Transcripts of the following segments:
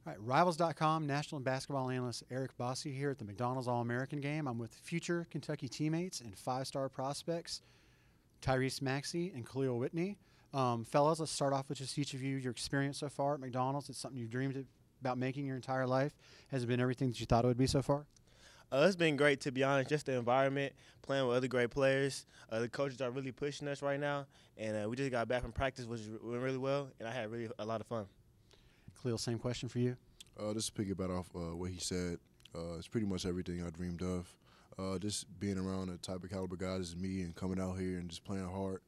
All right, Rivals.com national basketball analyst Eric Bossi here at the McDonald's All-American game. I'm with future Kentucky teammates and five-star prospects, Tyrese, Maxey, and Kahlil, Whitney. Fellas, let's start off with just each of you, your experience so far at McDonald's. It's something you've dreamed about making your entire life. Has it been everything that you thought it would be so far? It's been great, to be honest. Just the environment, playing with other great players. The coaches are really pushing us right now, and we just got back from practice, which went really well, and I had really a lot of fun. Kahlil, same question for you. Just to piggyback off what he said, it's pretty much everything I dreamed of. Just being around the type of caliber guys as me and coming out here and just playing hard.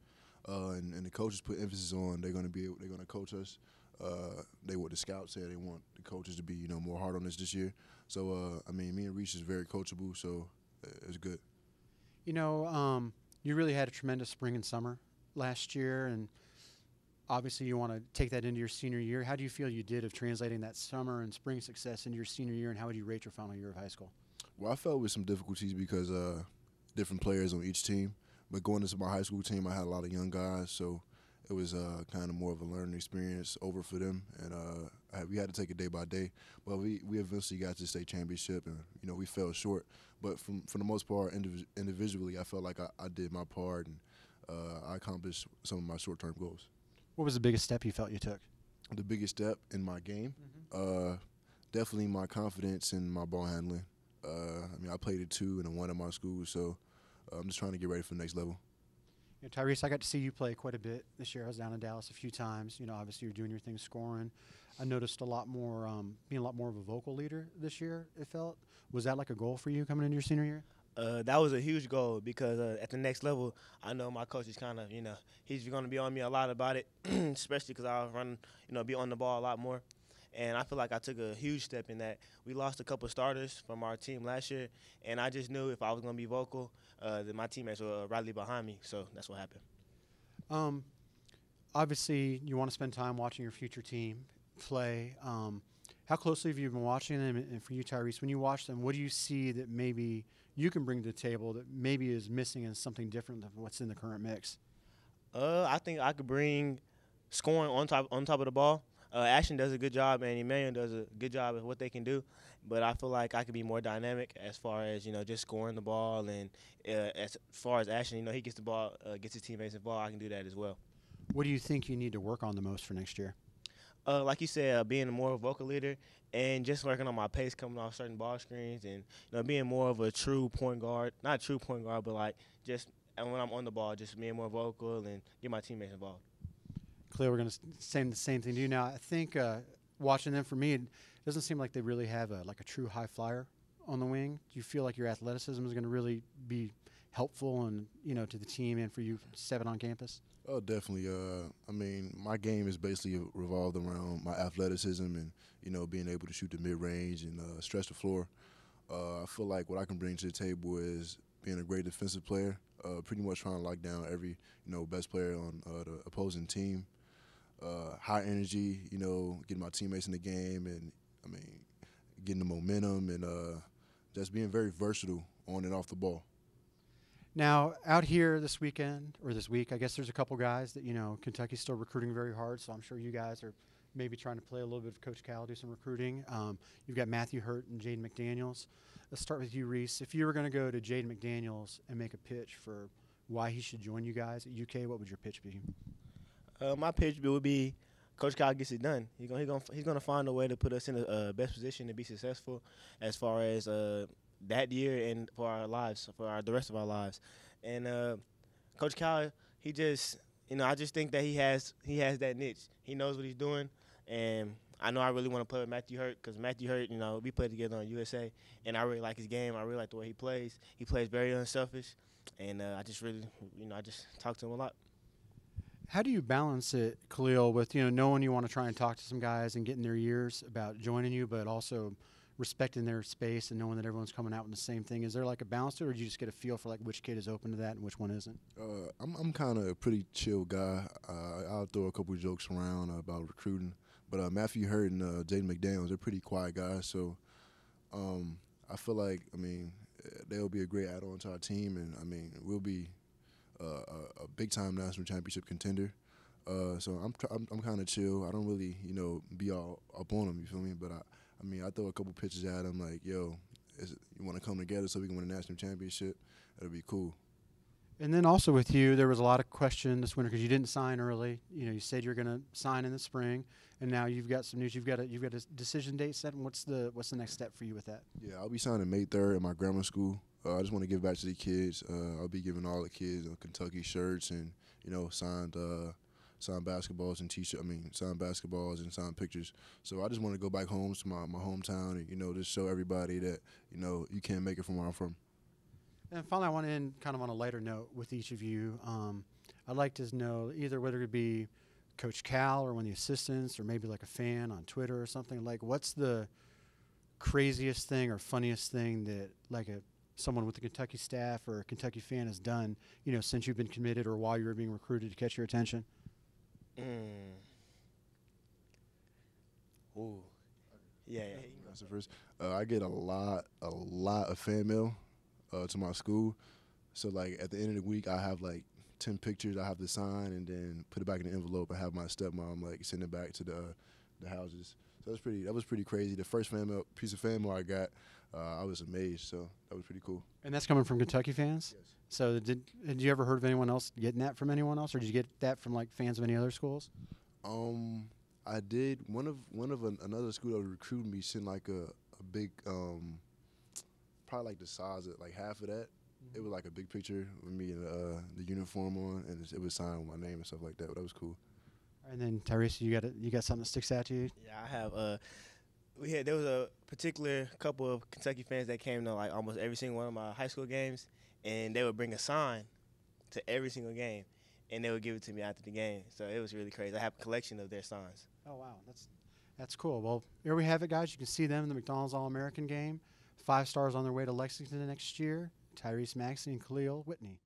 And the coaches put emphasis on they're going to coach us. The scouts said they want the coaches to be more hard on us this year. So me and Reese is very coachable, so it's good. You really had a tremendous spring and summer last year, and obviously you want to take that into your senior year. How do you feel you did of translating that summer and spring success into your senior year, and how would you rate your final year of high school? Well, I felt with some difficulties because different players on each team. But going into my high school team, I had a lot of young guys, so it was kind of more of a learning experience over for them, and we had to take it day by day. But we eventually got to state championship, and we fell short. But for the most part, individually, I felt like I did my part, and I accomplished some of my short-term goals. What was the biggest step you felt you took? The biggest step in my game, definitely my confidence in my ball handling. I played a 2 and a 1 at my school, so I'm just trying to get ready for the next level. Tyrese, I got to see you play quite a bit this year. I was down in Dallas a few times. Obviously you're doing your thing scoring. I noticed a lot more, being a lot more of a vocal leader this year, it felt. Was that like a goal for you coming into your senior year? That was a huge goal because at the next level, I know my coach is kind of, he's going to be on me a lot about it, especially because I'll run, be on the ball a lot more. And I feel like I took a huge step in that. We lost a couple starters from our team last year, and I just knew if I was going to be vocal, that my teammates would rally behind me. So that's what happened. Obviously, you want to spend time watching your future team play. How closely have you been watching them? And for you, Tyrese, when you watch them, what do you see that maybe you can bring to the table that maybe is missing and something different than what's in the current mix? I think I could bring scoring on top of the ball. Ashton does a good job, and Emmanuel does a good job at what they can do. But I feel like I could be more dynamic as far as just scoring the ball, and as far as Ashton, he gets the ball, gets his teammates involved. I can do that as well. What do you think you need to work on the most for next year? Like you said, being a more vocal leader and just working on my pace coming off certain ball screens, and being more of a true point guard, not a true point guard, but like just when I'm on the ball, just being more vocal and get my teammates involved. Clearly, we're going to say the same thing to you now. I think watching them, for me, it doesn't seem like they really have a true high flyer on the wing. Do you feel like your athleticism is going to really be helpful and to the team and for you 7 on campus? Oh, definitely. My game is basically revolved around my athleticism and being able to shoot the mid range and stretch the floor. I feel like what I can bring to the table is being a great defensive player. Pretty much trying to lock down every best player on the opposing team. High energy, getting my teammates in the game, and getting the momentum, and just being very versatile on and off the ball. Now, out here this weekend, or this week, I guess there's a couple guys that, Kentucky's still recruiting very hard, so I'm sure you guys are maybe trying to play a little bit of Coach Cal, do some recruiting. You've got Matthew Hurt and Jaden McDaniels. Let's start with you, Reese. If you were going to go to Jaden McDaniels and make a pitch for why he should join you guys at UK, what would your pitch be? My pitch would be Coach Cal gets it done. He's gonna find a way to put us in the best position to be successful as far as that year and for our lives, the rest of our lives. And Coach Cal, he just, I just think that he has that niche. He knows what he's doing, and I know I really want to play with Matthew Hurt because Matthew Hurt, we played together on USA, and I really like his game. I really like the way he plays. He plays very unselfish, and I just really, I just talk to him a lot. How do you balance it, Kahlil, with knowing you want to try and talk to some guys and getting their ears about joining you, but also respecting their space and knowing that everyone's coming out with the same thing? Is there like a balance to it, or do you just get a feel for which kid is open to that and which one isn't? I'm kind of a pretty chill guy. I'll throw a couple of jokes around about recruiting, but Matthew Hurt and Jaden McDaniels, they're pretty quiet guys, so I feel like they'll be a great add-on to our team, and we'll be a big-time national championship contender. So I'm kind of chill. I don't really, be all up on them. You feel me? But I mean, I throw a couple pitches at them like, yo, you want to come together so we can win a national championship? That'd be cool. And then also with you, there was a lot of question this winter because you didn't sign early. You said you're going to sign in the spring, and now you've got some news. You've got a decision date set. And what's the next step for you with that? Yeah, I'll be signing May 3rd at my grammar school. I just want to give back to the kids. I'll be giving all the kids Kentucky shirts and signed basketballs and t-shirts. Signed basketballs and signed pictures. So I just want to go back home to my hometown and just show everybody that you can't make it from where I'm from. And finally, I want to end kind of on a lighter note with each of you. I'd like to know either whether it be Coach Cal or one of the assistants or maybe like a fan on Twitter or something. Like, what's the craziest thing or funniest thing that like someone with the Kentucky staff or a Kentucky fan has done, since you've been committed or while you were being recruited to catch your attention? Ooh. Yeah. That's the first. I get a lot of fan mail to my school. So, like, at the end of the week, I have, like, 10 pictures I have to sign and then put it back in the envelope and have my stepmom, like, send it back to the houses. So that was pretty crazy. The first piece of fan mail I got, I was amazed. So that was pretty cool. And that's coming from Kentucky fans? Yes. So did you ever heard of anyone else getting that from anyone else, or did you get that from, like, fans of any other schools? I did. Another school that was recruiting me sent, like, a big probably like the size of like half of that. It was like a big picture with me and the uniform on, and it was signed with my name and stuff like that. But that was cool. And then Tyrese, you got something that sticks out to you? Yeah, I have. There was a particular couple of Kentucky fans that came to like almost every single one of my high school games, and they would bring a sign to every single game, and they would give it to me after the game. So it was really crazy. I have a collection of their signs. Oh wow, that's cool. Well, here we have it, guys. You can see them in the McDonald's All-American game. 5 stars on their way to Lexington next year. Tyrese, Maxey, and Kahlil, Whitney.